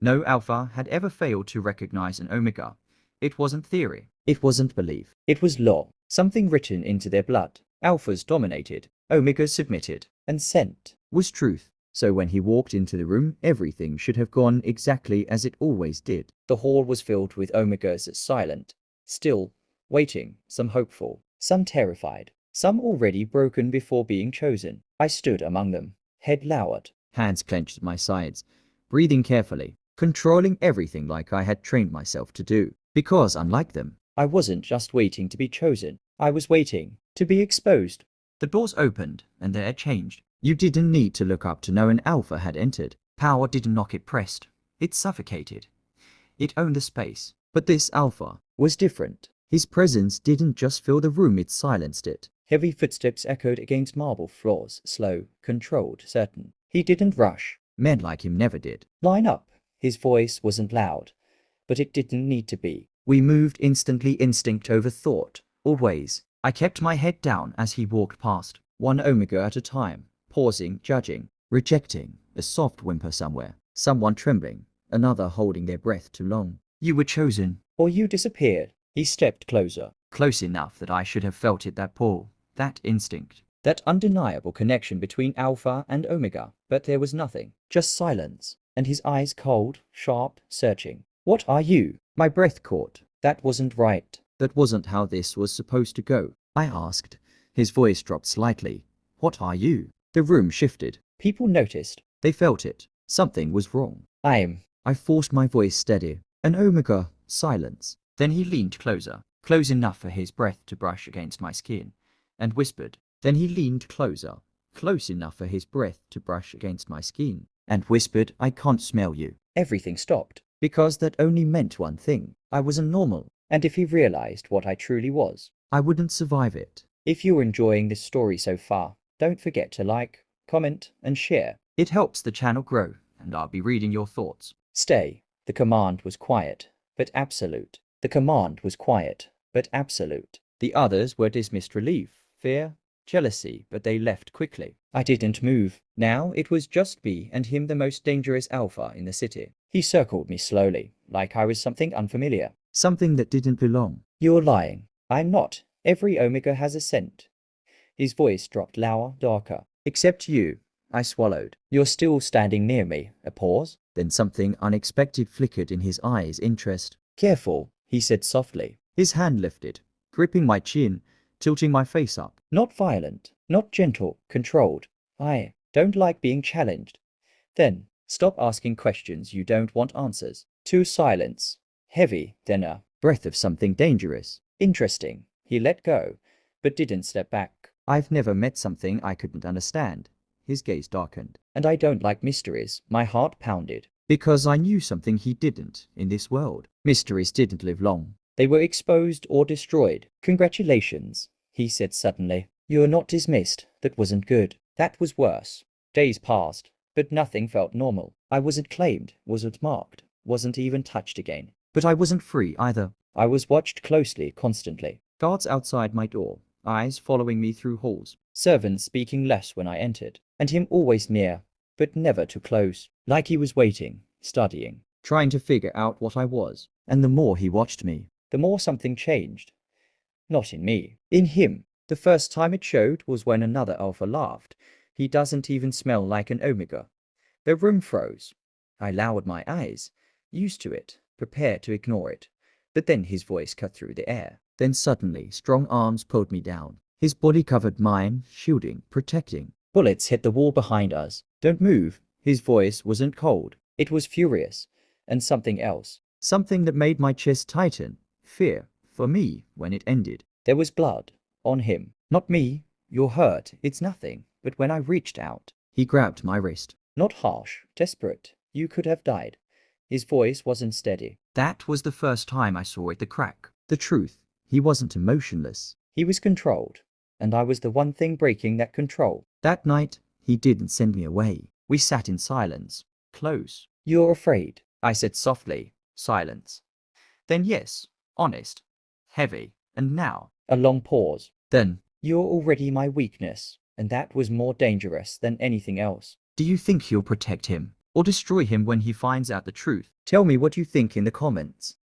No alpha had ever failed to recognize an omega. It wasn't theory. It wasn't belief. It was law. Something written into their blood. Alphas dominated. Omegas submitted. And scent was truth. So when he walked into the room, everything should have gone exactly as it always did. The hall was filled with omegas, silent, still, waiting, some hopeful, some terrified, some already broken before being chosen. I stood among them, head lowered, hands clenched at my sides, breathing carefully, controlling everything like I had trained myself to do. Because unlike them, I wasn't just waiting to be chosen. I was waiting to be exposed. The doors opened, and the air changed. You didn't need to look up to know an alpha had entered. Power didn't knock, it pressed. It suffocated. It owned the space. But this alpha was different. His presence didn't just fill the room, it silenced it. Heavy footsteps echoed against marble floors, slow, controlled, certain. He didn't rush. Men like him never did. Line up. His voice wasn't loud, but it didn't need to be. We moved instantly, instinct over thought. Always. I kept my head down as he walked past, one omega at a time, pausing, judging, rejecting, a soft whimper somewhere, someone trembling, another holding their breath too long. You were chosen, or you disappeared. He stepped closer, close enough that I should have felt it, that pull, that instinct, that undeniable connection between alpha and omega. But there was nothing, just silence, and his eyes cold, sharp, searching. What are you? My breath caught. That wasn't right. That wasn't how this was supposed to go. I asked. His voice dropped slightly. What are you? The room shifted. People noticed. They felt it. Something was wrong. I forced my voice steady. An omega. Silence. Then he leaned closer, close enough for his breath to brush against my skin, and whispered. Then he leaned closer, close enough for his breath to brush against my skin, and whispered, I can't smell you. Everything stopped, because that only meant one thing. I wasn't normal, and if he realized what I truly was, I wouldn't survive it. If you're enjoying this story so far, don't forget to like, comment, and share. It helps the channel grow, and I'll be reading your thoughts. Stay. The command was quiet, but absolute. The command was quiet, but absolute. The others were dismissed relief, fear, jealousy, but they left quickly. I didn't move. Now it was just me and him, the most dangerous alpha in the city. He circled me slowly, like I was something unfamiliar, something that didn't belong. You're lying. I'm not. Every omega has a scent. His voice dropped lower, darker. Except you. I swallowed. You're still standing near me. A pause. Then something unexpected flickered in his eyes, interest. Careful, he said softly. His hand lifted, gripping my chin, tilting my face up. Not violent, not gentle, controlled. I don't like being challenged. Then, stop asking questions you don't want answers. To silence. Heavy, then a breath of something dangerous. Interesting. He let go, but didn't step back. I've never met something I couldn't understand. His gaze darkened. And I don't like mysteries. My heart pounded. Because I knew something he didn't in this world. Mysteries didn't live long. They were exposed or destroyed. Congratulations, he said suddenly. You're not dismissed. That wasn't good. That was worse. Days passed, but nothing felt normal. I wasn't claimed, wasn't marked, wasn't even touched again. But I wasn't free either. I was watched closely, constantly. Guards outside my door, eyes following me through halls. Servants speaking less when I entered, and him always near, but never too close. Like he was waiting, studying, trying to figure out what I was. And the more he watched me, the more something changed. Not in me, in him. The first time it showed was when another alpha laughed. He doesn't even smell like an omega. The room froze. I lowered my eyes, used to it, prepared to ignore it. But then his voice cut through the air. Then suddenly, strong arms pulled me down. His body covered mine, shielding, protecting. Bullets hit the wall behind us. Don't move. His voice wasn't cold. It was furious. And something else. Something that made my chest tighten. Fear. For me, when it ended. There was blood. On him. Not me. You're hurt. It's nothing. But when I reached out, he grabbed my wrist. Not harsh. Desperate. You could have died. His voice wasn't steady. That was the first time I saw it, the crack. The truth. He wasn't emotionless. He was controlled. And I was the one thing breaking that control. That night, he didn't send me away. We sat in silence. Close. You're afraid, I said softly. Silence. Then yes. Honest. Heavy. And now. A long pause. Then. You're already my weakness. And that was more dangerous than anything else. Do you think you'll protect him? or destroy him when he finds out the truth? Tell me what you think in the comments.